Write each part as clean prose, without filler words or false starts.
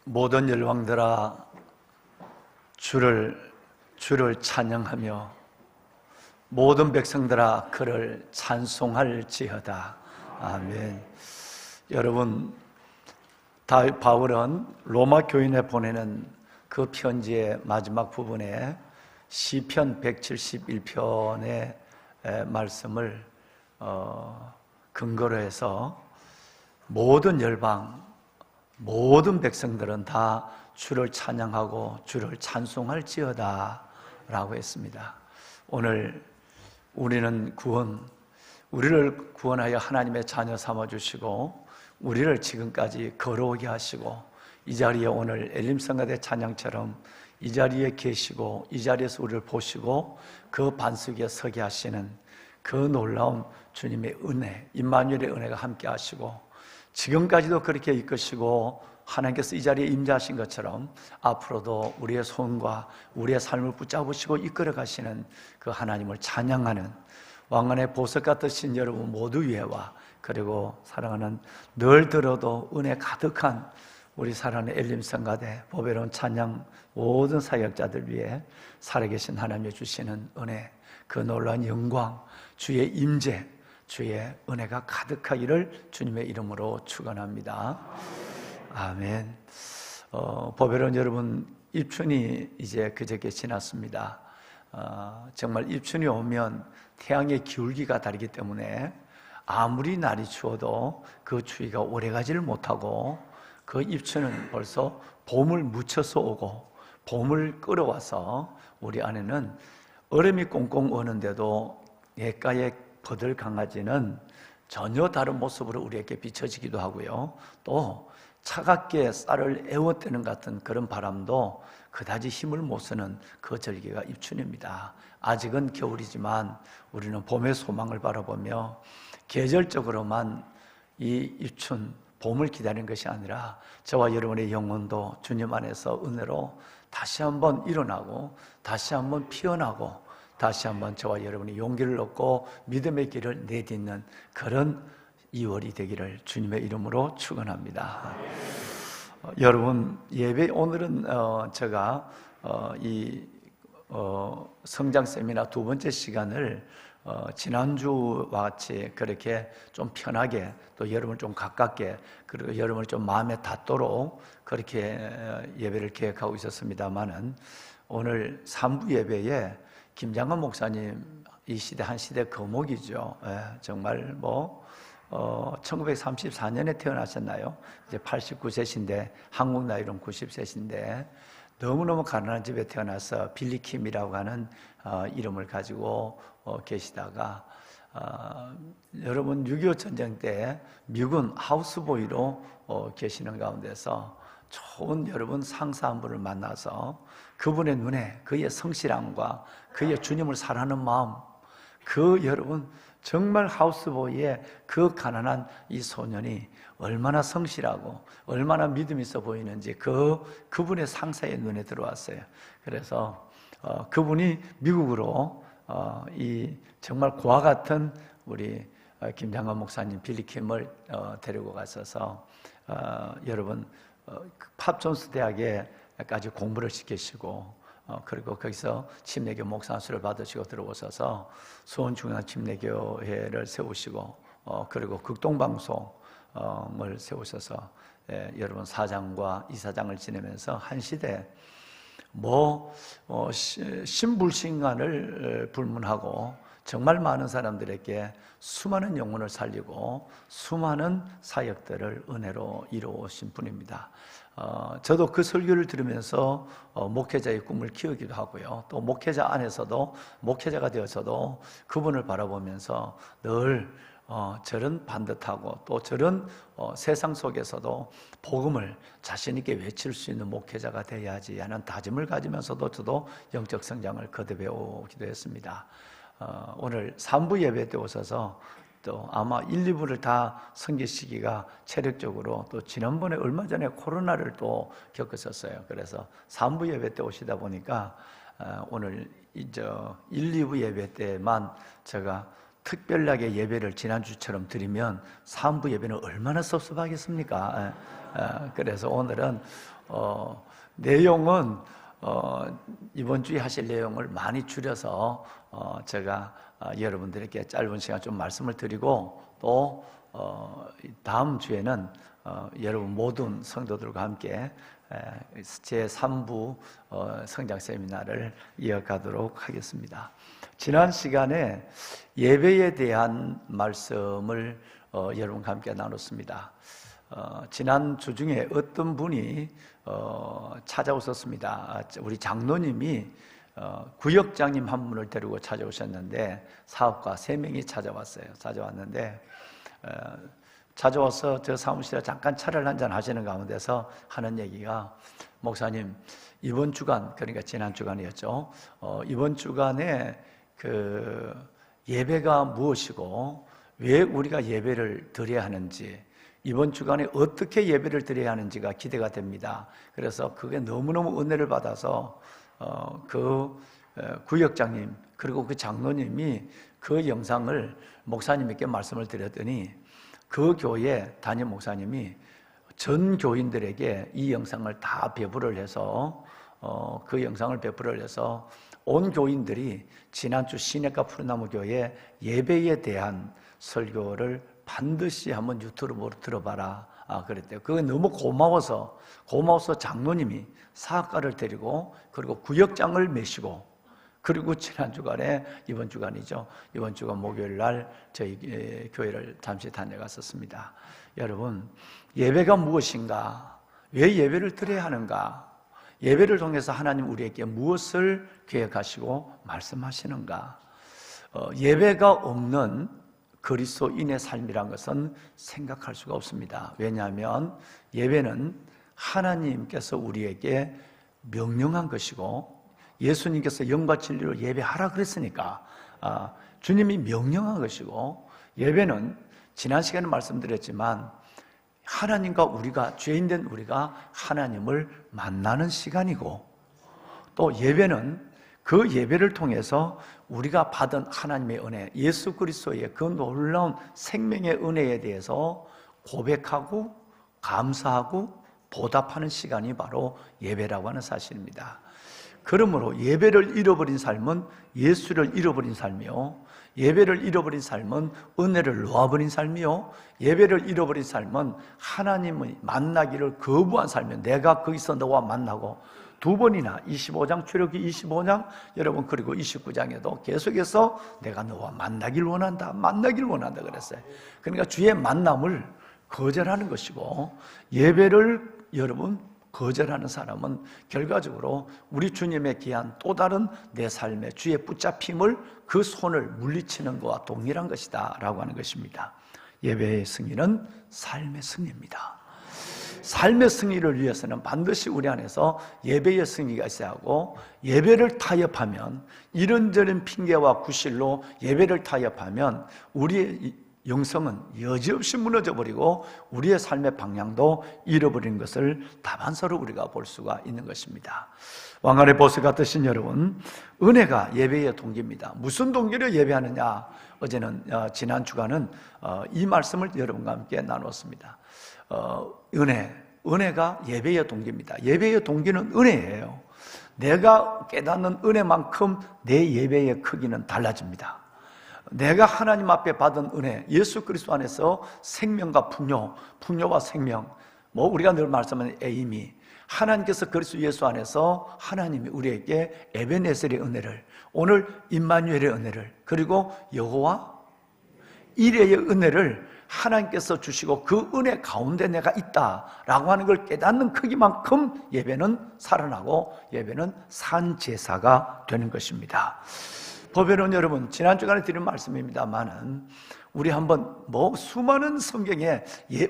모든 열왕들아 주를 찬양하며 모든 백성들아 그를 찬송할지어다. 아멘. 여러분, 바울은 로마 교인에 보내는 그 편지의 마지막 부분에 시편 171편의 말씀을 근거로 해서 모든 열방, 모든 백성들은 다 주를 찬양하고 주를 찬송할지어다 라고 했습니다. 오늘 우리를 구원하여 하나님의 자녀 삼아주시고 우리를 지금까지 걸어오게 하시고 이 자리에 오늘 엘림성가대 찬양처럼 이 자리에 계시고 이 자리에서 우리를 보시고 그 반석에 서게 하시는 그 놀라운 주님의 은혜, 임마누엘의 은혜가 함께 하시고 지금까지도 그렇게 이끄시고 하나님께서 이 자리에 임재하신 것처럼 앞으로도 우리의 손과 우리의 삶을 붙잡으시고 이끌어 가시는 그 하나님을 찬양하는 왕관의 보석 같으신 여러분 모두 위에와 그리고 사랑하는 늘 들어도 은혜 가득한 우리 사랑하는 엘림성가대 보배로운 찬양 모든 사역자들 위해 살아계신 하나님이 주시는 은혜, 그 놀라운 영광, 주의 임재, 주의 은혜가 가득하기를 주님의 이름으로 축원합니다. 아멘. 보배로운 여러분, 입춘이 이제 그저께 지났습니다. 정말 입춘이 오면 태양의 기울기가 다르기 때문에 아무리 날이 추워도 그 추위가 오래가지를 못하고 그 입춘은 벌써 봄을 묻혀서 오고 봄을 끌어와서 우리 안에는 얼음이 꽁꽁 오는데도 예가의 버들 강아지는 전혀 다른 모습으로 우리에게 비춰지기도 하고요. 또 차갑게 쌀을 애워떼는 같은 그런 바람도 그다지 힘을 못 쓰는 그 절기가 입춘입니다. 아직은 겨울이지만 우리는 봄의 소망을 바라보며 계절적으로만 이 입춘, 봄을 기다리는 것이 아니라 저와 여러분의 영혼도 주님 안에서 은혜로 다시 한번 일어나고 다시 한번 피어나고 다시 한번 저와 여러분이 용기를 얻고 믿음의 길을 내딛는 그런 2월이 되기를 주님의 이름으로 축원합니다. 여러분, 예배 오늘은 제가 이 성장 세미나 두 번째 시간을 지난주와 같이 그렇게 좀 편하게 또 여러분을 좀 가깝게 그리고 여러분을 좀 마음에 닿도록 그렇게 예배를 계획하고 있었습니다만은 오늘 3부 예배에 김장관 목사님 이 시대 한 시대 거목이죠. 정말 1934년에 태어나셨나요? 이제 89세신데 한국 나이로는 90세신데 너무너무 가난한 집에 태어나서 빌리킴이라고 하는 이름을 가지고 계시다가 여러분 6.25 전쟁 때 미군 하우스보이로 계시는 가운데서 좋은 여러분 상사 한 분을 만나서 그분의 눈에 그의 성실함과 그의 주님을 사랑하는 마음, 그 여러분 정말 하우스보이의 그 가난한 이 소년이 얼마나 성실하고 얼마나 믿음이 있어 보이는지 그분의 상사의 눈에 들어왔어요. 그래서 그분이 미국으로 이 정말 고아 같은 우리 김장관 목사님 빌리킴을 데리고 갔어서 여러분 팝존스 대학에까지 공부를 시키시고 그리고 거기서 침례교 목사수를 받으시고 들어오셔서 수원중앙 침례교회를 세우시고 그리고 극동방송을 세우셔서 여러분 사장과 이사장을 지내면서 한 시대 신불신간을 불문하고 정말 많은 사람들에게 수많은 영혼을 살리고 수많은 사역들을 은혜로 이루어오신 분입니다. 저도 그 설교를 들으면서 목회자의 꿈을 키우기도 하고요. 또 목회자 안에서도 목회자가 되어서도 그분을 바라보면서 늘 저런 반듯하고 또 저런 세상 속에서도 복음을 자신 있게 외칠 수 있는 목회자가 되어야지 하는 다짐을 가지면서도 저도 영적 성장을 거듭해 오기도 했습니다. 오늘 3부 예배 때 오셔서 또 아마 1, 2부를 다 섬기시기가 체력적으로 또 지난번에 얼마 전에 코로나를 또 겪으셨어요. 그래서 3부 예배 때 오시다 보니까 오늘 1, 2부 예배 때만 제가 특별하게 예배를 지난주처럼 드리면 3부 예배는 얼마나 섭섭하겠습니까? 그래서 오늘은 내용은 이번 주에 하실 내용을 많이 줄여서 제가 여러분들에게 짧은 시간 좀 말씀을 드리고 또 다음 주에는 여러분 모든 성도들과 함께 제3부 성장 세미나를 이어가도록 하겠습니다. 지난 시간에 예배에 대한 말씀을 여러분과 함께 나눴습니다. 지난 주 중에 어떤 분이 찾아오셨습니다. 우리 장로님이 구역장님 한 분을 데리고 찾아오셨는데 사업가 3명이 찾아왔는데 찾아와서 저 사무실에 잠깐 차를 한잔 하시는 가운데서 하는 얘기가, 목사님 이번 주간, 그러니까 지난 주간이었죠. 이번 주간에 그 예배가 무엇이고 왜 우리가 예배를 드려야 하는지, 이번 주간에 어떻게 예배를 드려야 하는지가 기대가 됩니다. 그래서 그게 너무너무 은혜를 받아서 그 구역장님 그리고 그 장로님이 그 영상을 목사님에게 말씀을 드렸더니 그 교회 담임 목사님이 전 교인들에게 이 영상을 다 배부를 해서 그 영상을 배부를 해서 온 교인들이 지난주 시내가 푸른나무 교회 예배에 대한 설교를 반드시 한번 유튜브로 들어봐라 그랬대요. 그게 너무 고마워서 장로님이 사학가를 데리고 그리고 구역장을 메시고, 그리고 지난 주간에 이번 주간이죠. 이번 주간 목요일 날 저희 교회를 잠시 다녀갔었습니다. 여러분, 예배가 무엇인가? 왜 예배를 드려야 하는가? 예배를 통해서 하나님 우리에게 무엇을 계획하시고 말씀하시는가? 예배가 없는 그리스도인의 삶이란 것은 생각할 수가 없습니다. 왜냐하면 예배는 하나님께서 우리에게 명령한 것이고, 예수님께서 영과 진리로 예배하라 그랬으니까 주님이 명령한 것이고, 예배는 지난 시간에 말씀드렸지만 하나님과 우리가, 죄인된 우리가 하나님을 만나는 시간이고, 또 예배는 그 예배를 통해서 우리가 받은 하나님의 은혜, 예수 그리스도의 그 놀라운 생명의 은혜에 대해서 고백하고 감사하고 보답하는 시간이 바로 예배라고 하는 사실입니다. 그러므로 예배를 잃어버린 삶은 예수를 잃어버린 삶이요, 예배를 잃어버린 삶은 은혜를 놓아버린 삶이요, 예배를 잃어버린 삶은 하나님을 만나기를 거부한 삶이요, 내가 거기서 너와 만나고, 2번이나 25장 출애굽기 25장 여러분, 그리고 29장에도 계속해서 내가 너와 만나길 원한다 그랬어요. 그러니까 주의 만남을 거절하는 것이고, 예배를 여러분 거절하는 사람은 결과적으로 우리 주님의 귀한 또 다른 내 삶의 주의 붙잡힘을, 그 손을 물리치는 것과 동일한 것이다 라고 하는 것입니다. 예배의 승리는 삶의 승리입니다. 삶의 승리를 위해서는 반드시 우리 안에서 예배의 승리가 있어야 하고, 예배를 타협하면, 이런저런 핑계와 구실로 예배를 타협하면 우리의 영성은 여지없이 무너져 버리고 우리의 삶의 방향도 잃어버리는 것을 다반사로 우리가 볼 수가 있는 것입니다. 왕관의 보석 같으신 여러분, 은혜가 예배의 동기입니다. 무슨 동기로 예배하느냐? 어제는 지난 주간은 이 말씀을 여러분과 함께 나눴습니다. 은혜가 예배의 동기입니다. 예배의 동기는 은혜예요. 내가 깨닫는 은혜만큼 내 예배의 크기는 달라집니다. 내가 하나님 앞에 받은 은혜, 예수 그리스도 안에서 생명과 풍요와 생명, 우리가 늘 말씀하는 에이미, 하나님께서 그리스도 예수 안에서 하나님이 우리에게 에베네셀의 은혜를, 오늘 임마누엘의 은혜를, 그리고 여호와 이레의 은혜를 하나님께서 주시고 그 은혜 가운데 내가 있다라고 하는 걸 깨닫는 크기만큼 예배는 살아나고 예배는 산 제사가 되는 것입니다. 보배로운 여러분, 지난 주간에 드린 말씀입니다만은 우리 한번 수많은 성경에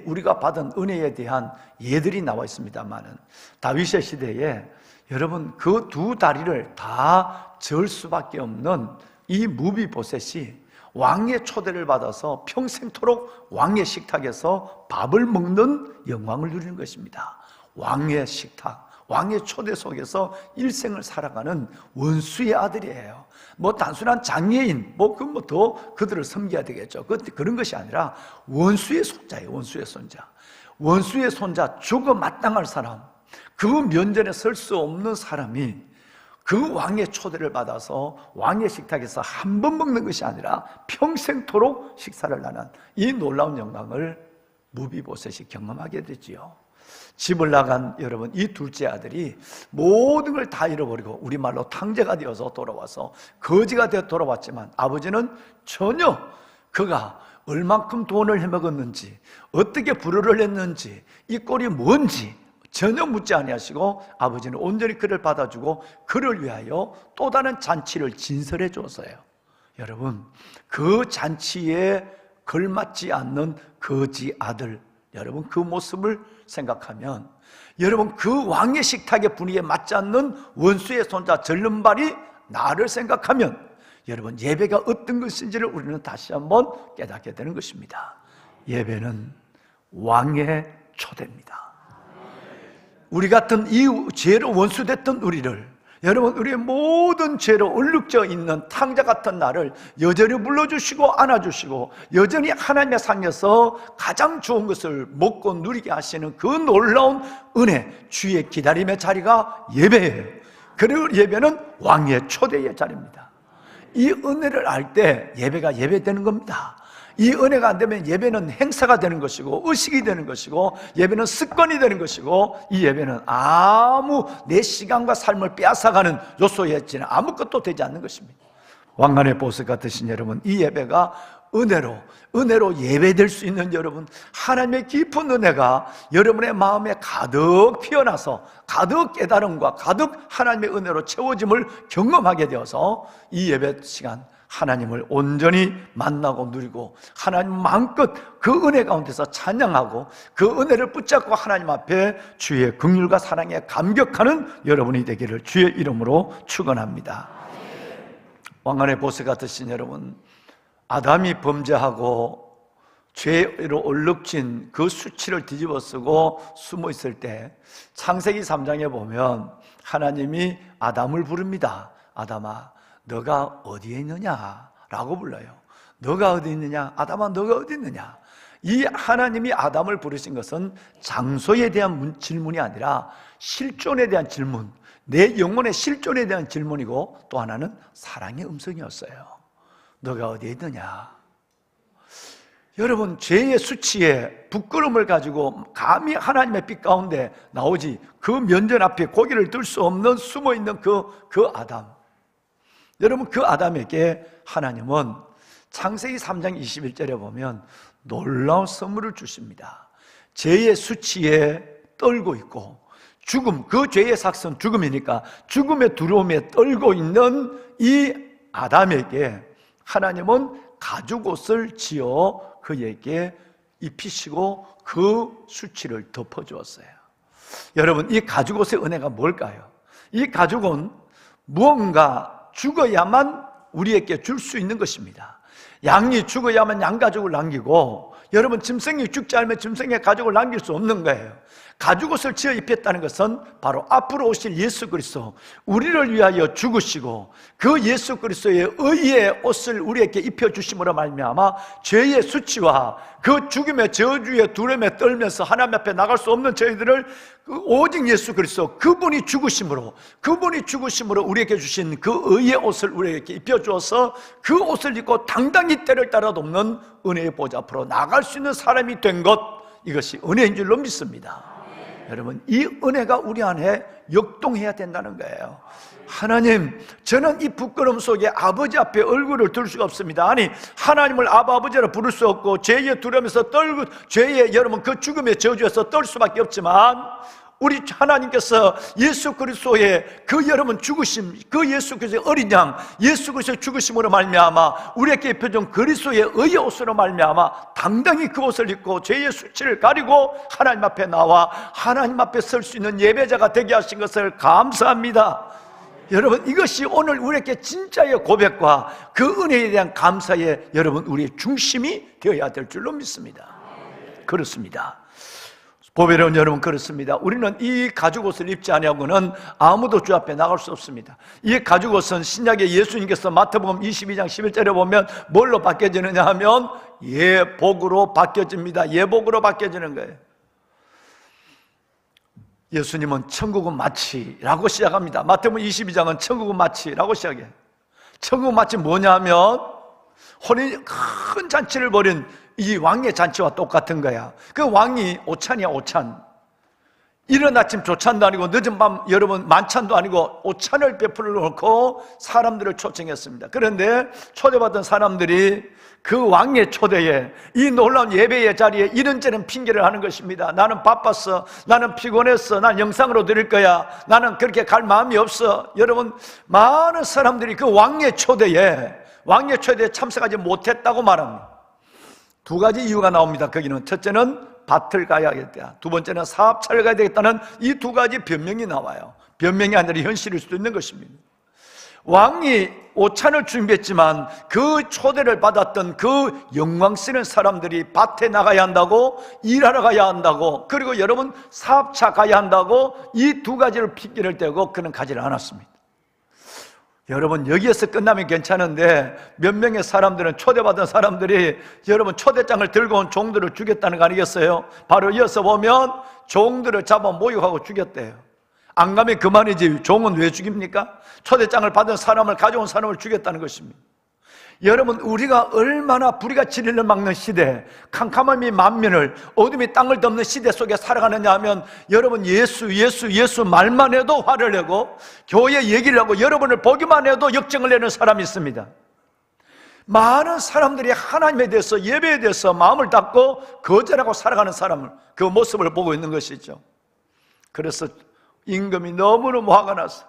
우리가 받은 은혜에 대한 예들이 나와 있습니다만은, 다윗의 시대에 여러분 그 두 다리를 다 절 수밖에 없는 이 무비보셋이 왕의 초대를 받아서 평생토록 왕의 식탁에서 밥을 먹는 영광을 누리는 것입니다. 왕의 식탁, 왕의 초대 속에서 일생을 살아가는 원수의 아들이에요. 단순한 장애인, 더 그들을 섬겨야 되겠죠. 그런 것이 아니라 원수의 손자예요. 원수의 손자. 원수의 손자, 죽어 마땅할 사람, 그 면전에 설 수 없는 사람이 그 왕의 초대를 받아서 왕의 식탁에서 한 번 먹는 것이 아니라 평생토록 식사를 나눈 이 놀라운 영광을 무비보셋이 경험하게 되지요. 집을 나간 여러분, 이 둘째 아들이 모든 걸 다 잃어버리고 우리말로 탕자가 되어서 돌아와서 거지가 되어 돌아왔지만, 아버지는 전혀 그가 얼만큼 돈을 해먹었는지, 어떻게 불효를 했는지, 이 꼴이 뭔지 전혀 묻지 아니하시고 아버지는 온전히 그를 받아주고 그를 위하여 또 다른 잔치를 진설해 줬어요. 여러분, 그 잔치에 걸맞지 않는 거지 아들, 여러분 그 모습을 생각하면, 여러분 그 왕의 식탁의 분위기에 맞지 않는 원수의 손자 절름발이 나를 생각하면, 여러분 예배가 어떤 것인지를 우리는 다시 한번 깨닫게 되는 것입니다. 예배는 왕의 초대입니다. 우리 같은 이 죄로 원수됐던 우리를, 여러분 우리의 모든 죄로 얼룩져 있는 탕자 같은 나를 여전히 불러주시고 안아주시고 여전히 하나님의 상에서 가장 좋은 것을 먹고 누리게 하시는 그 놀라운 은혜, 주의 기다림의 자리가 예배예요. 그리고 예배는 왕의 초대의 자리입니다. 이 은혜를 알 때 예배가 예배되는 겁니다. 이 은혜가 안 되면 예배는 행사가 되는 것이고 의식이 되는 것이고 예배는 습관이 되는 것이고, 이 예배는 아무 내 시간과 삶을 빼앗아가는 요소였지는 아무것도 되지 않는 것입니다. 왕관의 보석 같으신 여러분, 이 예배가 은혜로 예배될 수 있는 여러분, 하나님의 깊은 은혜가 여러분의 마음에 가득 피어나서 가득 깨달음과 가득 하나님의 은혜로 채워짐을 경험하게 되어서 이 예배 시간 하나님을 온전히 만나고 누리고 하나님 마음껏 그 은혜 가운데서 찬양하고 그 은혜를 붙잡고 하나님 앞에 주의 긍휼과 사랑에 감격하는 여러분이 되기를 주의 이름으로 축원합니다. 왕관의 보석 같으신 여러분, 아담이 범죄하고 죄로 얼룩진 그 수치를 뒤집어 쓰고 숨어 있을 때 창세기 3장에 보면 하나님이 아담을 부릅니다. 아담아, 너가 어디에 있느냐? 라고 불러요. 너가 어디 있느냐? 아담아, 너가 어디 있느냐? 이 하나님이 아담을 부르신 것은 장소에 대한 질문이 아니라 실존에 대한 질문, 내 영혼의 실존에 대한 질문이고, 또 하나는 사랑의 음성이었어요. 너가 어디에 있느냐? 여러분, 죄의 수치에 부끄러움을 가지고 감히 하나님의 빛 가운데 나오지, 그 면전 앞에 고개를 들 수 없는 숨어있는 그 아담, 여러분 그 아담에게 하나님은 창세기 3장 21절에 보면 놀라운 선물을 주십니다. 죄의 수치에 떨고 있고 죽음, 그 죄의 삭선 죽음이니까 죽음의 두려움에 떨고 있는 이 아담에게 하나님은 가죽옷을 지어 그에게 입히시고 그 수치를 덮어주었어요. 여러분, 이 가죽옷의 은혜가 뭘까요? 이 가죽은 무언가 죽어야만 우리에게 줄 수 있는 것입니다. 양이 죽어야만 양가죽을 남기고, 여러분 짐승이 죽지 않으면 짐승의 가죽을 남길 수 없는 거예요. 가죽옷을 지어 입혔다는 것은 바로 앞으로 오실 예수 그리스도, 우리를 위하여 죽으시고 그 예수 그리스도의 의의 옷을 우리에게 입혀주심으로 말미암아 죄의 수치와 그 죽음의 저주의 두려움에 떨면서 하나님 앞에 나갈 수 없는 저희들을 오직 예수 그리스도, 그분이 죽으심으로 우리에게 주신 그 의의 옷을 우리에게 입혀주어서 그 옷을 입고 당당히 때를 따라 돕는 은혜의 보좌 앞으로 나갈 수 있는 사람이 된 것, 이것이 은혜인 줄로 믿습니다. 여러분, 이 은혜가 우리 안에 역동해야 된다는 거예요. 하나님, 저는 이 부끄러움 속에 아버지 앞에 얼굴을 들 수가 없습니다. 아니, 하나님을 아버지라 부를 수 없고 죄의 두려움에서 떨고 죄의 여러분 그 죽음의 저주에서 떨 수밖에 없지만, 우리 하나님께서 예수 그리스도의 그 여러분 죽으심, 그 예수 그리스도의 어린 양, 예수 그리스도의 죽으심으로 말미암아 우리에게 입혀준 그리스도의 의의 옷으로 말미암아 당당히 그 옷을 입고 죄의 수치를 가리고 하나님 앞에 나와 하나님 앞에 설 수 있는 예배자가 되게 하신 것을 감사합니다. 여러분, 이것이 오늘 우리에게 진짜의 고백과 그 은혜에 대한 감사의 여러분 우리의 중심이 되어야 될 줄로 믿습니다. 그렇습니다. 보배로운 여러분, 그렇습니다. 우리는 이 가죽옷을 입지 아니하고는 아무도 주 앞에 나갈 수 없습니다. 이 가죽옷은 신약의 예수님께서 마태복음 22장 11절에 보면 뭘로 바뀌어지느냐 하면 예복으로 바뀌어집니다. 예복으로 바뀌어지는 거예요. 예수님은 천국은 마치라고 시작합니다. 마태복음 22장은 천국은 마치라고 시작해요. 천국은 마치 뭐냐면 큰 잔치를 벌인 이 왕의 잔치와 똑같은 거야. 그 왕이 오찬이야, 오찬. 이른 아침 조찬도 아니고 늦은 밤 여러분 만찬도 아니고 오찬을 베풀어 놓고 사람들을 초청했습니다. 그런데 초대받은 사람들이 그 왕의 초대에 이 놀라운 예배의 자리에 이런저런 핑계를 하는 것입니다. 나는 바빴어, 나는 피곤했어, 난 영상으로 드릴 거야, 나는 그렇게 갈 마음이 없어. 여러분, 많은 사람들이 그 왕의 초대에 참석하지 못했다고 말합니다. 두 가지 이유가 나옵니다. 거기는 첫째는 밭을 가야겠다, 두 번째는 사업차를 가야 되겠다는 이 두 가지 변명이 나와요. 변명이 아니라 현실일 수도 있는 것입니다. 왕이 오찬을 준비했지만 그 초대를 받았던 그 영광스러운 사람들이 밭에 나가야 한다고, 일하러 가야 한다고, 그리고 여러분 사업차 가야 한다고 이 두 가지를 핑계를 대고 그는 가지를 않았습니다. 여러분, 여기에서 끝나면 괜찮은데 몇 명의 사람들은, 초대받은 사람들이 여러분 초대장을 들고 온 종들을 죽였다는 거 아니겠어요? 바로 이어서 보면 종들을 잡아 모욕하고 죽였대요. 안 가면 그만이지 종은 왜 죽입니까? 초대장을 받은 사람을, 가져온 사람을 죽였다는 것입니다. 여러분, 우리가 얼마나 불의가 진리를 막는 시대, 캄캄함이 만면을, 어둠이 땅을 덮는 시대 속에 살아가느냐 하면 여러분, 예수 말만 해도 화를 내고 교회 얘기를 하고 여러분을 보기만 해도 역정을 내는 사람이 있습니다. 많은 사람들이 하나님에 대해서, 예배에 대해서 마음을 닫고 거절하고 살아가는 사람을, 그 모습을 보고 있는 것이죠. 그래서 임금이 너무너무 화가 나서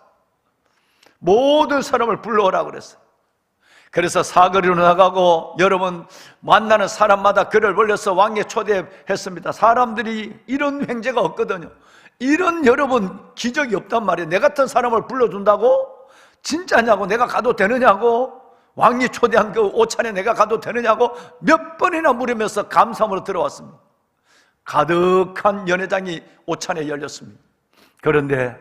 모든 사람을 불러오라고 그랬어요. 그래서 사거리로 나가고 여러분 만나는 사람마다 글을 올려서 왕에 초대했습니다. 사람들이 이런 횡재가 없거든요. 이런 여러분 기적이 없단 말이에요. 내 같은 사람을 불러준다고? 진짜냐고? 내가 가도 되느냐고? 왕이 초대한 그 오찬에 내가 가도 되느냐고 몇 번이나 물으면서 감사함으로 들어왔습니다. 가득한 연회장이 오찬에 열렸습니다. 그런데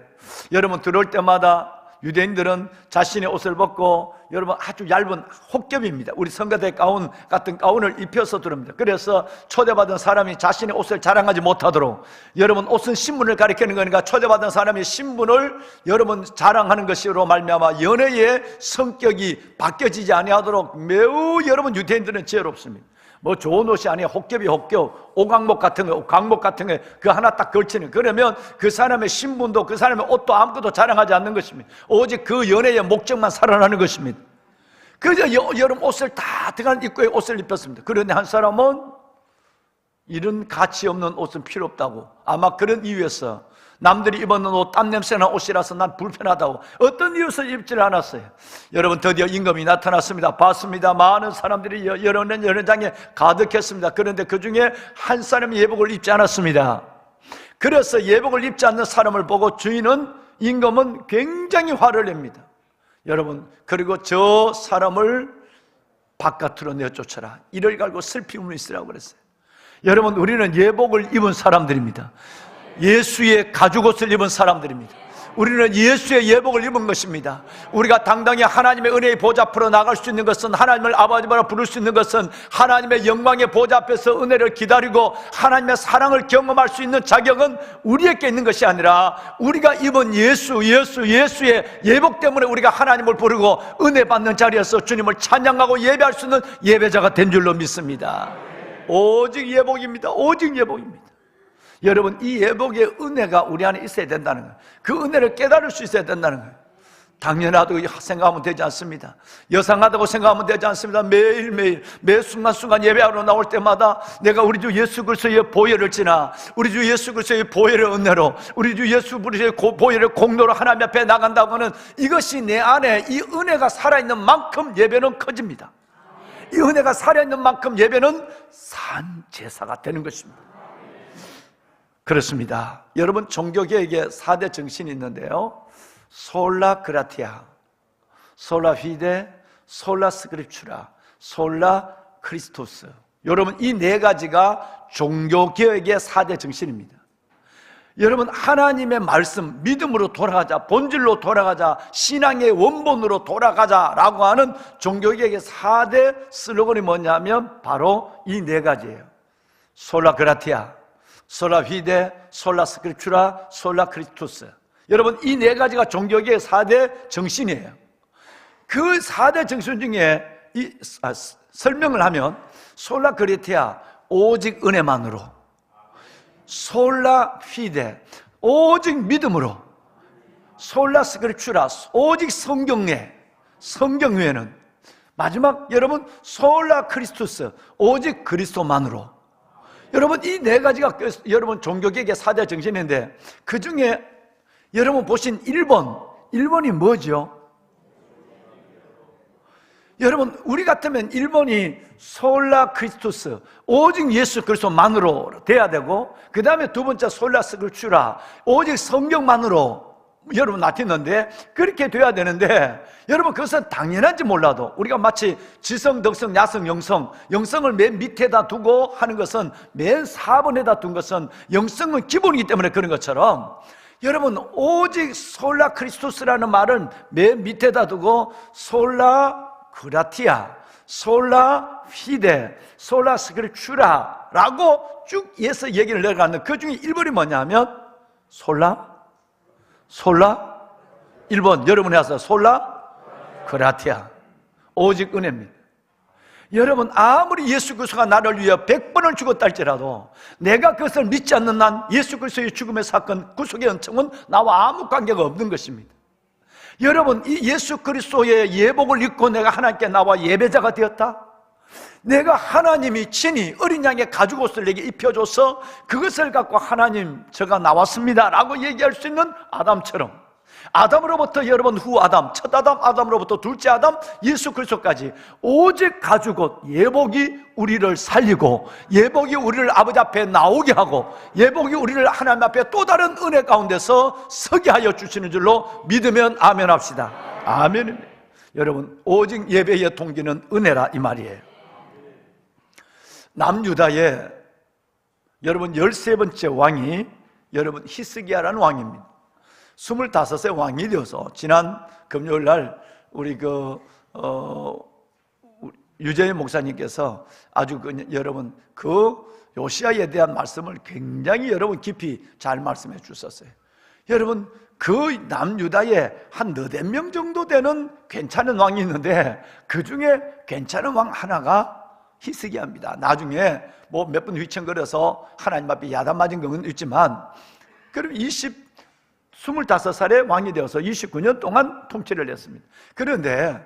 여러분 들어올 때마다 유대인들은 자신의 옷을 벗고 여러분 아주 얇은 혹겹입니다. 우리 성가대 가운 같은 가운을 입혀서 들어옵니다. 그래서 초대받은 사람이 자신의 옷을 자랑하지 못하도록, 여러분 옷은 신분을 가리키는 거니까 초대받은 사람이 신분을 여러분 자랑하는 것으로 말미암아 연애의 성격이 바뀌어지지 아니하도록 매우 여러분 유대인들은 지혜롭습니다. 뭐 좋은 옷이 아니야. 혹겹이 혹겹, 오광목 같은 거, 광목 같은 거 그 하나 딱 걸치는, 그러면 그 사람의 신분도, 그 사람의 옷도 아무것도 자랑하지 않는 것입니다. 오직 그 연애의 목적만 살아나는 것입니다. 그래서 여름 옷을 다 들어간 입구에 옷을 입혔습니다. 그런데 한 사람은 이런 가치 없는 옷은 필요 없다고, 아마 그런 이유에서 남들이 입었는 옷, 땀 냄새나는 옷이라서 난 불편하다고 어떤 이유에서 입지를 않았어요. 여러분 드디어 임금이 나타났습니다. 봤습니다. 많은 사람들이 연회장에 가득했습니다. 그런데 그 중에 한 사람이 예복을 입지 않았습니다. 그래서 예복을 입지 않는 사람을 보고 주인은, 임금은 굉장히 화를 냅니다. 여러분, 그리고 저 사람을 바깥으로 내쫓아라, 이를 갈고 슬픔을 있으라고 그랬어요. 여러분, 우리는 예복을 입은 사람들입니다. 예수의 가죽옷을 입은 사람들입니다. 우리는 예수의 예복을 입은 것입니다. 우리가 당당히 하나님의 은혜의 보좌 앞으로 나갈 수 있는 것은, 하나님을 아버지라 부를 수 있는 것은, 하나님의 영광의 보좌 앞에서 은혜를 기다리고 하나님의 사랑을 경험할 수 있는 자격은 우리에게 있는 것이 아니라, 우리가 입은 예수의 예복 때문에 우리가 하나님을 부르고 은혜 받는 자리에서 주님을 찬양하고 예배할 수 있는 예배자가 된 줄로 믿습니다. 오직 예복입니다. 오직 예복입니다. 여러분, 이 예복의 은혜가 우리 안에 있어야 된다는 거예요. 그 은혜를 깨달을 수 있어야 된다는 거예요. 당연하다고 생각하면 되지 않습니다. 여상하다고 생각하면 되지 않습니다. 매일매일 매 순간순간 예배하러 나올 때마다 내가 우리 주 예수 그리스도의 보혈을 지나, 우리 주 예수 그리스도의 보혈의 은혜로, 우리 주 예수 그리스도의 보혈의 공로로 하나님 앞에 나간다고 하는 이것이 내 안에, 이 은혜가 살아있는 만큼 예배는 커집니다. 이 은혜가 살아있는 만큼 예배는 산 제사가 되는 것입니다. 그렇습니다. 여러분, 종교개혁의 4대 정신이 있는데요, 솔라 그라티아, 솔라 피데, 솔라 스크립추라, 솔라 크리스토스. 여러분, 이 네 가지가 종교개혁의 4대 정신입니다. 여러분, 하나님의 말씀, 믿음으로 돌아가자, 본질로 돌아가자, 신앙의 원본으로 돌아가자라고 하는 종교개혁의 4대 슬로건이 뭐냐면 바로 이 네 가지예요. 솔라 그라티아, 솔라 피데, 솔라 스크립추라, 솔라 크리스투스. 여러분, 이 네 가지가 종교계의 4대 정신이에요. 그 4대 정신 중에 설명을 하면 솔라 그레티아, 오직 은혜만으로, 솔라 피데, 오직 믿음으로, 솔라 스크립추라, 오직 성경에, 성경 외에는, 마지막 여러분 솔라 크리스투스, 오직 그리스도만으로. 여러분, 이 네 가지가 여러분 종교개혁의 4대 정신인데, 그 중에 여러분 보신 1번이 뭐죠? 여러분, 우리 같으면 1번이 솔라 크리스투스, 오직 예수 그리스도만으로 돼야 되고, 그 다음에 두 번째 솔라 스크립추라, 오직 성경만으로 여러분 나타났는데, 그렇게 돼야 되는데, 여러분 그것은 당연한지 몰라도 우리가 마치 지성, 덕성, 야성, 영성을 맨 밑에다 두고 하는 것은, 맨 4번에다 둔 것은 영성은 기본이기 때문에 그런 것처럼, 여러분 오직 솔라 크리스투스라는 말은 맨 밑에다 두고 솔라 그라티아, 솔라 피데, 솔라 스크립추라 라고 쭉 해서 얘기를 내려가는, 그 중에 1번이 뭐냐면 솔라 1번 여러분이 하세요. 솔라 그라티아, 오직 은혜입니다. 여러분, 아무리 예수 그리스도가 나를 위해 100번을 죽었다 할지라도 내가 그것을 믿지 않는 난 예수 그리스도의 죽음의 사건, 구속의 은총은 나와 아무 관계가 없는 것입니다. 여러분, 이 예수 그리스도의 예복을 입고 내가 하나님께 나와 예배자가 되었다, 내가 하나님이 친히 어린 양의 가죽옷을 내게 입혀줘서 그것을 갖고 하나님 제가 나왔습니다 라고 얘기할 수 있는 아담처럼, 아담으로부터 여러분 후 아담, 첫 아담으로부터 둘째 아담, 예수 그리스도까지 오직 가죽옷 예복이 우리를 살리고, 예복이 우리를 아버지 앞에 나오게 하고, 예복이 우리를 하나님 앞에 또 다른 은혜 가운데서 서게 하여 주시는 줄로 믿으면 아멘 합시다. 아멘. 여러분, 오직 예배의 동기는 은혜라 이 말이에요. 남유다의 여러분 13번째 왕이 여러분 히스기야라는 왕입니다. 25세 왕이 되어서 지난 금요일 날 우리 유재희 목사님께서 아주 여러분 요시야에 대한 말씀을 굉장히 여러분 깊이 잘 말씀해 주셨어요. 여러분, 그 남유다에 한 4명 정도 되는 괜찮은 왕이 있는데, 그 중에 괜찮은 왕 하나가 히스기야입니다. 나중에 뭐 몇 번 휘청거려서 하나님 앞에 야단 맞은 경우는 있지만, 그럼 25살에 왕이 되어서 29년 동안 통치를 했습니다. 그런데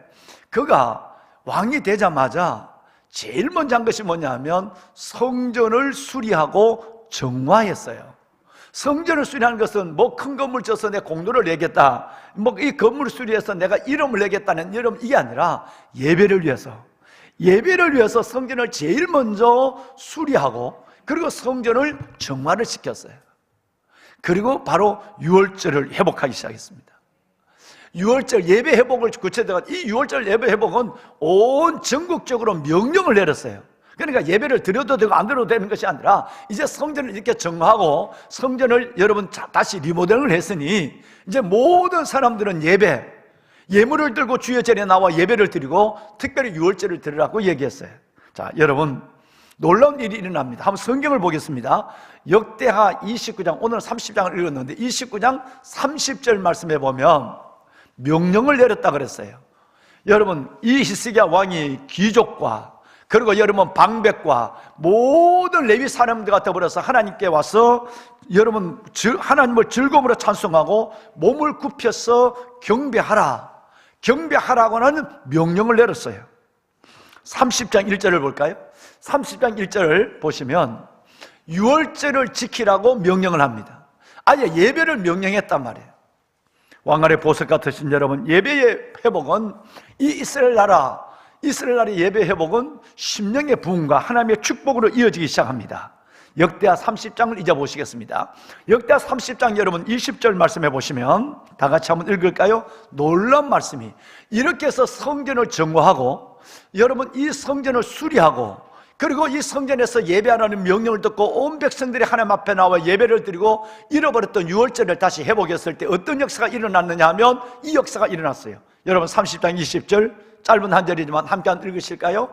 그가 왕이 되자마자 제일 먼저 한 것이 뭐냐면 성전을 수리하고 정화했어요. 성전을 수리하는 것은 뭐 큰 건물 져서 내 공로를 내겠다, 뭐 이 건물을 수리해서 내가 이름을 내겠다는 이게 아니라 예배를 위해서 성전을 제일 먼저 수리하고, 그리고 성전을 정화를 시켰어요. 그리고 바로 유월절을 회복하기 시작했습니다. 유월절 예배 회복을 구체적으로, 이 유월절 예배 회복은 온 전국적으로 명령을 내렸어요. 그러니까 예배를 드려도 되고 안 드려도 되는 것이 아니라, 이제 성전을 이렇게 정하고 성전을 여러분 다시 리모델링을 했으니 이제 모든 사람들은 예물을 들고 주의 전에 나와 예배를 드리고 특별히 유월절을 드리라고 얘기했어요. 자, 여러분, 놀라운 일이 일어납니다. 한번 성경을 보겠습니다. 역대하 29장, 오늘 30장을 읽었는데 29장 30절 말씀해 보면 명령을 내렸다 그랬어요. 여러분, 이 히스기야 왕이 귀족과 그리고 여러분 방백과 모든 레위 사람들과 더불어서 하나님께 와서 여러분 하나님을 즐거움으로 찬송하고 몸을 굽혀서 경배하라고 하는 명령을 내렸어요. 30장 1절을 볼까요? 30장 1절을 보시면 유월절을 지키라고 명령을 합니다. 아예 예배를 명령했단 말이에요. 왕아래 보석 같으신 여러분, 예배의 회복은 이 이스라엘 나라의 예배 회복은 심령의 부흥과 하나님의 축복으로 이어지기 시작합니다. 역대하 30장을 이제 보시겠습니다. 역대하 30장 여러분 20절 말씀해 보시면 다 같이 한번 읽을까요? 놀라운 말씀이, 이렇게 해서 성전을 정화하고 여러분 이 성전을 수리하고, 그리고 이 성전에서 예배하라는 명령을 듣고 온 백성들이 하나님 앞에 나와 예배를 드리고 잃어버렸던 유월절을 다시 회복했을 때 어떤 역사가 일어났느냐 하면 이 역사가 일어났어요. 여러분 30장 20절 짧은 한 절이지만 함께 읽으실까요?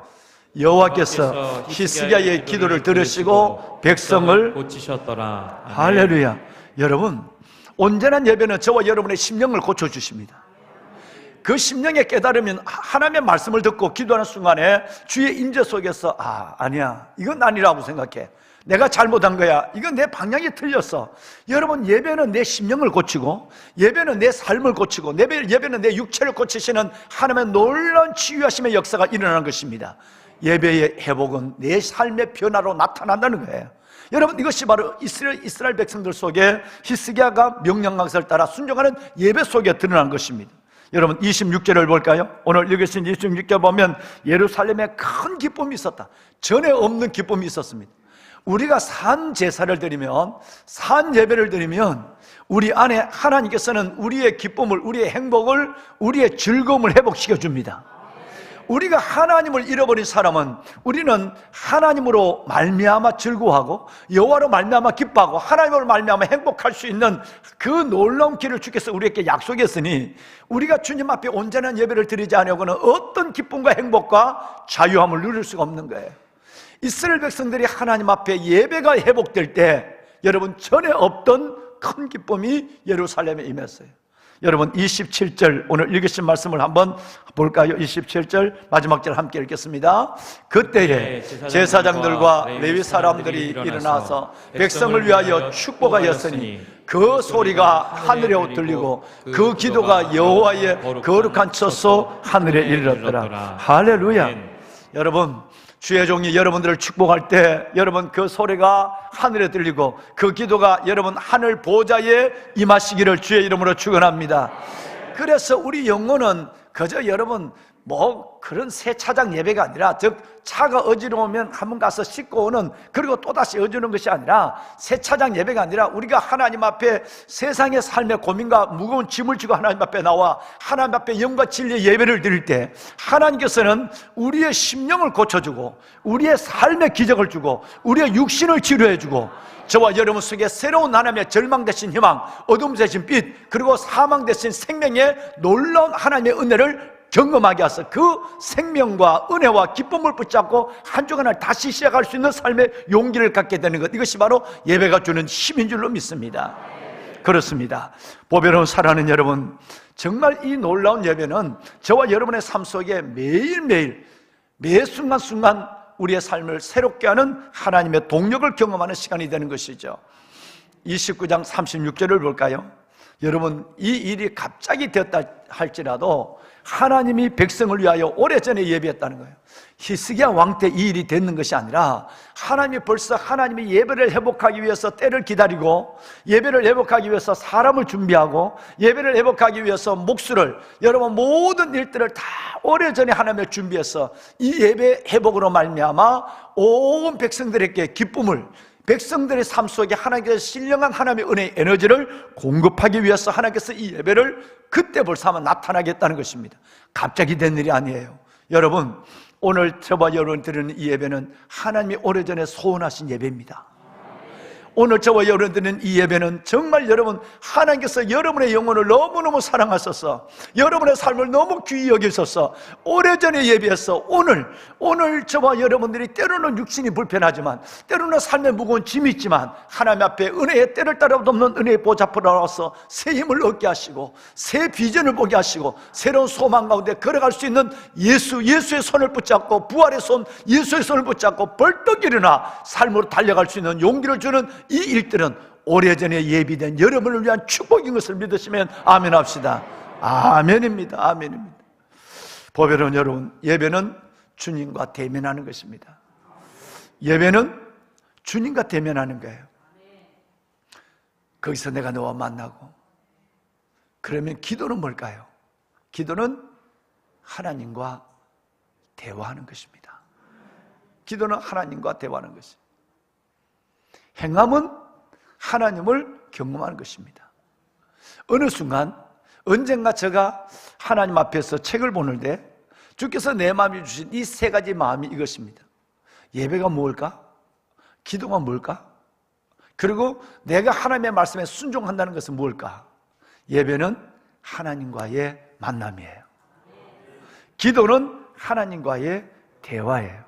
여호와께서 히스기야의 기도를 들으시고 백성을 고치셨더라. 할렐루야. 여러분, 온전한 예배는 저와 여러분의 심령을 고쳐주십니다. 그 심령의 깨달으면 하나님의 말씀을 듣고 기도하는 순간에 주의 임재 속에서 아니야, 이건 아니라고 생각해. 내가 잘못한 거야. 이건 내 방향이 틀렸어. 여러분, 예배는 내 심령을 고치고, 예배는 내 삶을 고치고, 예배는 내 육체를 고치시는 하나님의 놀라운 치유하심의 역사가 일어나는 것입니다. 예배의 회복은 내 삶의 변화로 나타난다는 거예요. 여러분, 이것이 바로 이스라엘 백성들 속에 히스기야가 명령강서를 따라 순종하는 예배 속에 드러난 것입니다. 여러분, 26절을 볼까요? 오늘 읽으신 26절 보면 예루살렘에 큰 기쁨이 있었다. 전에 없는 기쁨이 있었습니다. 우리가 산 제사를 드리면, 산 예배를 드리면 우리 안에 하나님께서는 우리의 기쁨을, 우리의 행복을, 우리의 즐거움을 회복시켜 줍니다. 우리가 하나님을 잃어버린 사람은 우리는 하나님으로 말미암아 즐거워하고 여호와로 말미암아 기뻐하고 하나님으로 말미암아 행복할 수 있는 그 놀라운 길을 주께서 우리에게 약속했으니 우리가 주님 앞에 온전한 예배를 드리지 않으려고는 어떤 기쁨과 행복과 자유함을 누릴 수가 없는 거예요. 이스라엘 백성들이 하나님 앞에 예배가 회복될 때 여러분, 전에 없던 큰 기쁨이 예루살렘에 임했어요. 여러분, 27절 오늘 읽으신 말씀을 한번 볼까요? 27절 마지막 절 함께 읽겠습니다. 그때에 제사장들과 레위 사람들이 일어나서 백성을 위하여 축복하였으니 그 소리가 하늘에 들리고 그 기도가 여호와의 거룩한 처소 하늘에 이르렀더라. 할렐루야. 여러분, 주의 종이 여러분들을 축복할 때 여러분, 그 소리가 하늘에 들리고 그 기도가 여러분 하늘 보좌에 임하시기를 주의 이름으로 축원합니다. 그래서 우리 영혼은 그저 여러분 그런 세차장 예배가 아니라, 즉 차가 어지러우면 한번 가서 씻고 오는, 그리고 또다시 어지러운 것이 아니라 세차장 예배가 아니라 우리가 하나님 앞에 세상의 삶의 고민과 무거운 짐을 지고 하나님 앞에 나와 하나님 앞에 영과 진리의 예배를 드릴 때 하나님께서는 우리의 심령을 고쳐주고 우리의 삶의 기적을 주고 우리의 육신을 치료해주고 저와 여러분 속에 새로운 하나님의 절망 대신 희망, 어둠 대신 빛, 그리고 사망 대신 생명의 놀라운 하나님의 은혜를 경험하게 하셔서 그 생명과 은혜와 기쁨을 붙잡고 한 주간을 다시 시작할 수 있는 삶의 용기를 갖게 되는 것, 이것이 바로 예배가 주는 힘인 줄로 믿습니다. 그렇습니다. 보배로운 사랑하는 여러분, 정말 이 놀라운 예배는 저와 여러분의 삶 속에 매일매일 매 순간순간 우리의 삶을 새롭게 하는 하나님의 동력을 경험하는 시간이 되는 것이죠. 29장 36절을 볼까요? 여러분, 이 일이 갑자기 되었다 할지라도 하나님이 백성을 위하여 오래전에 예비했다는 거예요. 히스기야 왕 때 이 일이 됐는 것이 아니라 하나님이 벌써 하나님이 예배를 회복하기 위해서 때를 기다리고 예배를 회복하기 위해서 사람을 준비하고 예배를 회복하기 위해서 목수를, 여러분 모든 일들을 다 오래전에 하나님이 준비해서 이 예배 회복으로 말미암아 온 백성들에게 기쁨을, 백성들의 삶 속에 하나님께서 신령한 하나님의 은혜의 에너지를 공급하기 위해서 하나님께서 이 예배를 그때 벌써 아마 나타나겠다는 것입니다. 갑자기 된 일이 아니에요. 여러분, 오늘 저와 여러분 드리는 이 예배는 하나님이 오래전에 소원하신 예배입니다. 오늘 저와 여러분 드리는 이 예배는 정말 여러분, 하나님께서 여러분의 영혼을 너무너무 사랑하셔서 여러분의 삶을 너무 귀히 여기셔서 오래전에 예배해서 오늘 저와 여러분들이 때로는 육신이 불편하지만 때로는 삶에 무거운 짐이 있지만 하나님 앞에 은혜의 때를 따라 덮는 은혜의 보좌 앞으로 나와서 새 힘을 얻게 하시고 새 비전을 보게 하시고 새로운 소망 가운데 걸어갈 수 있는 예수의 손을 붙잡고 부활의 손, 예수의 손을 붙잡고 벌떡 일어나 삶으로 달려갈 수 있는 용기를 주는 이 일들은 오래전에 예비된 여러분을 위한 축복인 것을 믿으시면 아멘 합시다. 아멘입니다. 아멘입니다. 보배로운 여러분, 예배는 주님과 대면하는 것입니다. 예배는 주님과 대면하는 거예요. 거기서 내가 너와 만나고, 그러면 기도는 뭘까요? 기도는 하나님과 대화하는 것입니다. 기도는 하나님과 대화하는 것입니다. 행함은 하나님을 경험하는 것입니다. 어느 순간 언젠가 제가 하나님 앞에서 책을 보는데 주께서 내 마음에 주신 이 세 가지 마음이 이것입니다. 예배가 뭘까? 기도가 뭘까? 그리고 내가 하나님의 말씀에 순종한다는 것은 뭘까? 예배는 하나님과의 만남이에요. 기도는 하나님과의 대화예요.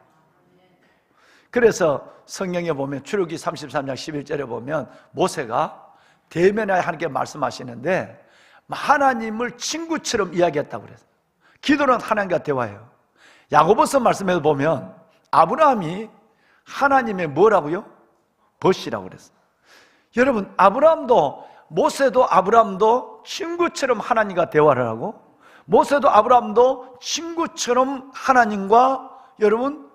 그래서 성경에 보면 출애굽기 33장 11절에 보면 모세가 대면하여 하나님께 말씀하시는데 하나님을 친구처럼 이야기했다고 그랬어요. 기도는 하나님과 대화해요. 야고보서 말씀에 보면 아브라함이 하나님의 뭐라고요? 벗이라고 그랬어요. 여러분, 모세도 아브라함도 친구처럼 하나님과 대화를 하고, 모세도 아브라함도 친구처럼 하나님과 여러분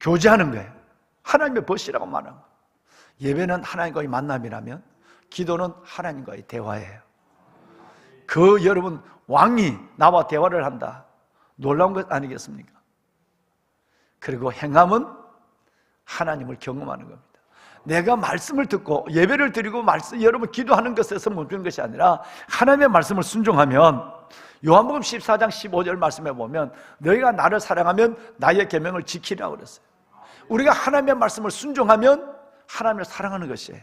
교제하는 거예요. 하나님의 벗이라고 말하는 거예요. 예배는 하나님과의 만남이라면 기도는 하나님과의 대화예요. 여러분, 왕이 나와 대화를 한다. 놀라운 것 아니겠습니까? 그리고 행함은 하나님을 경험하는 겁니다. 내가 말씀을 듣고 예배를 드리고 여러분 기도하는 것에서 멈추는 것이 아니라 하나님의 말씀을 순종하면, 요한복음 14장 15절 말씀에 보면 너희가 나를 사랑하면 나의 계명을 지키라고 그랬어요. 우리가 하나님의 말씀을 순종하면 하나님을 사랑하는 것이에요.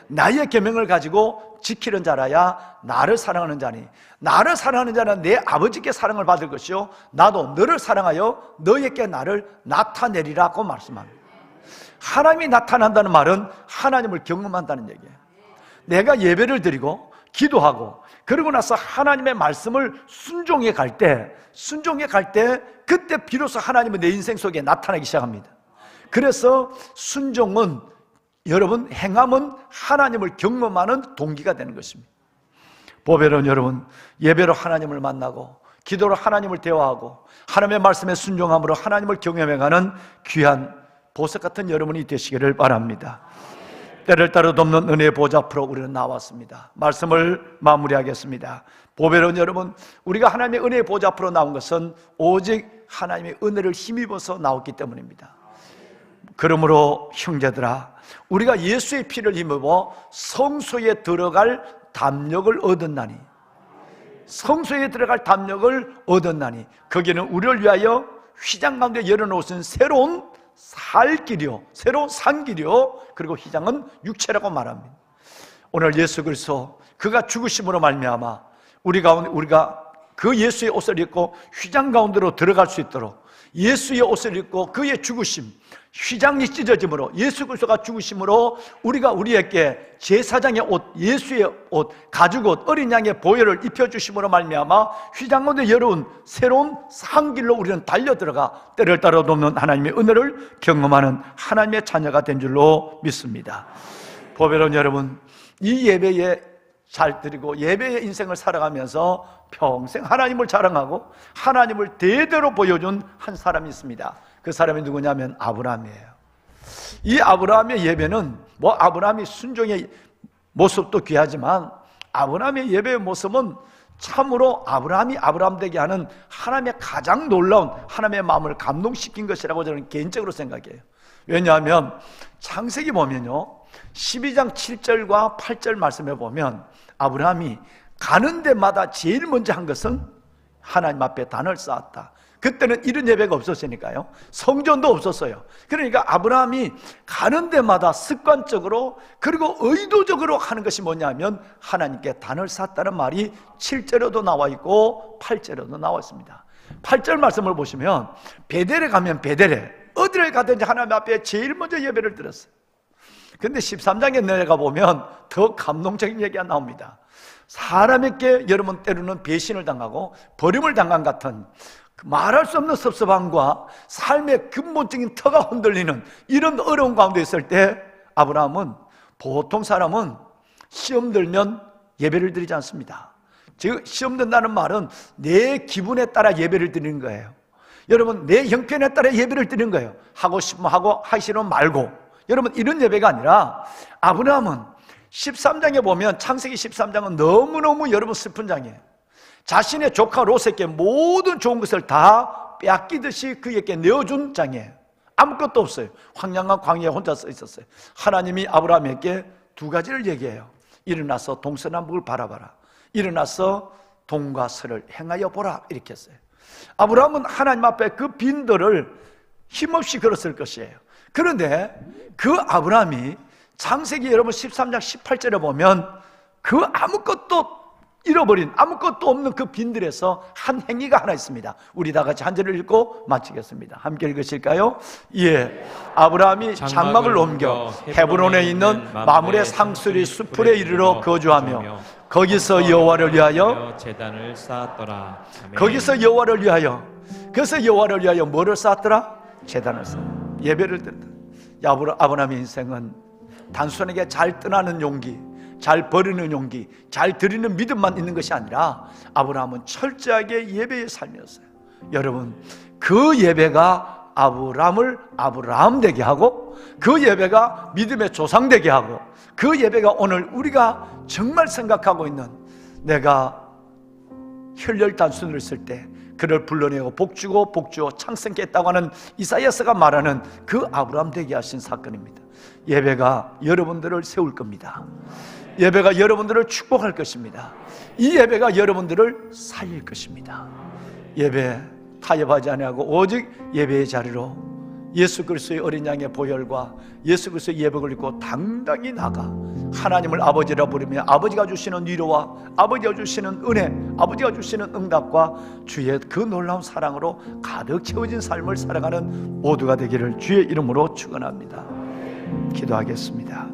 나의 계명을 가지고 지키는 자라야 나를 사랑하는 자니, 나를 사랑하는 자는 내 아버지께 사랑을 받을 것이요 나도 너를 사랑하여 너에게 나를 나타내리라고 말씀합니다. 하나님이 나타난다는 말은 하나님을 경험한다는 얘기예요. 내가 예배를 드리고 기도하고 그러고 나서 하나님의 말씀을 순종해 갈 때 그때 비로소 하나님은 내 인생 속에 나타나기 시작합니다. 그래서 순종은, 여러분, 행함은 하나님을 경험하는 동기가 되는 것입니다. 보배로운 여러분, 예배로 하나님을 만나고 기도로 하나님을 대화하고 하나님의 말씀에 순종함으로 하나님을 경험해가는 귀한 보석 같은 여러분이 되시기를 바랍니다. 때를 따라 돕는 은혜의 보좌 앞으로 우리는 나왔습니다. 말씀을 마무리하겠습니다. 보배로운 여러분, 우리가 하나님의 은혜의 보좌 앞으로 나온 것은 오직 하나님의 은혜를 힘입어서 나왔기 때문입니다. 그러므로 형제들아, 우리가 예수의 피를 힘입어 성소에 들어갈 담력을 얻었나니, 성소에 들어갈 담력을 얻었나니, 거기는 우리를 위하여 휘장 가운데 열어놓으신 새로운 살 길이요, 새로운 산 길이요, 그리고 휘장은 육체라고 말합니다. 오늘 예수 그리스도 그가 죽으심으로 말미암아 우리가 그 예수의 옷을 입고 휘장 가운데로 들어갈 수 있도록, 예수의 옷을 입고 그의 죽으심, 휘장이 찢어짐으로, 예수 그리스도가 죽으심으로 우리에게 제사장의 옷, 예수의 옷, 가죽옷, 어린 양의 보혈을 입혀주심으로 말미암아 휘장 가운데 열어온 새로운 산길로 우리는 달려들어가 때를 따라 돕는 하나님의 은혜를 경험하는 하나님의 자녀가 된 줄로 믿습니다. 보배로운 여러분, 이 예배에 잘 드리고 예배의 인생을 살아가면서 평생 하나님을 자랑하고 하나님을 대대로 보여준 한 사람이 있습니다. 그 사람이 누구냐면 아브라함이에요. 이 아브라함의 예배는 아브라함이 순종의 모습도 귀하지만 아브라함의 예배의 모습은 참으로 아브라함이 아브라함 되게 하는 하나님의 가장 놀라운, 하나님의 마음을 감동시킨 것이라고 저는 개인적으로 생각해요. 왜냐하면 창세기 보면요, 12장 7절과 8절 말씀에 보면 아브라함이 가는 데마다 제일 먼저 한 것은 하나님 앞에 단을 쌓았다. 그때는 이런 예배가 없었으니까요, 성전도 없었어요. 그러니까 아브라함이 가는 데마다 습관적으로 그리고 의도적으로 하는 것이 뭐냐면 하나님께 단을 쌓았다는 말이 7절에도 나와 있고 8절에도 나와 있습니다. 8절 말씀을 보시면 베델에 가면 베델에 어디를 가든지 하나님 앞에 제일 먼저 예배를 드렸어요. 근데 13장에 내려가 보면 더 감동적인 얘기가 나옵니다. 사람에게 여러분 때로는 배신을 당하고 버림을 당한 같은 말할 수 없는 섭섭함과 삶의 근본적인 터가 흔들리는 이런 어려운 가운데 있을 때 아브라함은, 보통 사람은 시험 들면 예배를 드리지 않습니다. 즉 시험 든다는 말은 내 기분에 따라 예배를 드리는 거예요. 여러분, 내 형편에 따라 예배를 드리는 거예요. 하고 싶으면 하고 하기 싫으면 말고. 여러분, 이런 예배가 아니라 아브라함은 13장에 보면, 창세기 13장은 너무너무 여러분 슬픈 장이에요. 자신의 조카 롯에게 모든 좋은 것을 다 빼앗기듯이 그에게 내어준 장이에요. 아무것도 없어요. 황량한 광야에 혼자 서 있었어요. 하나님이 아브라함에게 두 가지를 얘기해요. 일어나서 동서남북을 바라봐라. 일어나서 동과 서를 행하여 보라. 이렇게 했어요. 아브라함은 하나님 앞에 그 빈들을 힘없이 걸었을 것이에요. 그런데 그 아브라함이 창세기 여러분 13장 18절에 보면 그 아무것도 잃어버린 아무것도 없는 그 빈들에서 한 행위가 하나 있습니다. 우리 다 같이 한 절을 읽고 마치겠습니다. 함께 읽으실까요? 예. 아브라함이 장막을 옮겨 헤브론에 있는 마므레 상수리 수풀에 이르러 거주하며 거기서 여호와를 위하여 제단을 쌓았더라. 아멘. 거기서 여호와를 위하여, 그래서 여호와를 위하여 뭐를 쌓았더라? 제단을 쌓았더라. 예배를 드렸다. 아브라함의 인생은 단순하게 잘 떠나는 용기, 잘 버리는 용기, 잘 드리는 믿음만 있는 것이 아니라 아브라함은 철저하게 예배의 삶이었어요. 여러분, 그 예배가 아브라함을 아브라함 되게 하고, 그 예배가 믿음의 조상 되게 하고, 그 예배가 오늘 우리가 정말 생각하고 있는, 내가 혈혈단순을 쓸 때 그를 불러내고 복주고 복주어 창생케 했다고 하는 이사야서가 말하는 그 아브라함 되게 하신 사건입니다. 예배가 여러분들을 세울 겁니다. 예배가 여러분들을 축복할 것입니다. 이 예배가 여러분들을 살릴 것입니다. 예배 타협하지 아니하고 오직 예배의 자리로 예수 그리스도의 어린 양의 보혈과 예수 그리스도의 예복을 입고 당당히 나가 하나님을 아버지라 부르며 아버지가 주시는 위로와 아버지가 주시는 은혜, 아버지가 주시는 응답과 주의 그 놀라운 사랑으로 가득 채워진 삶을 살아가는 모두가 되기를 주의 이름으로 축원합니다. 기도하겠습니다.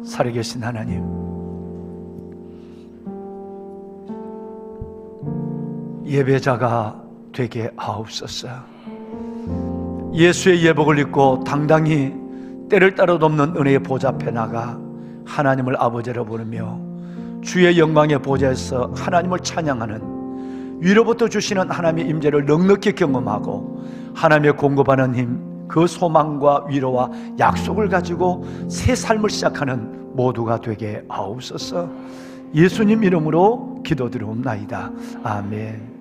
살아계신 하나님, 예배자가 되게 하옵소서. 예수의 예복을 입고 당당히 때를 따라 덮는 은혜의 보좌 앞에 나가 하나님을 아버지라 부르며 주의 영광의 보좌에서 하나님을 찬양하는, 위로부터 주시는 하나님의 임재를 넉넉히 경험하고 하나님의 공급하는 힘, 그 소망과 위로와 약속을 가지고 새 삶을 시작하는 모두가 되게 하옵소서. 예수님 이름으로 기도드리옵나이다. 아멘.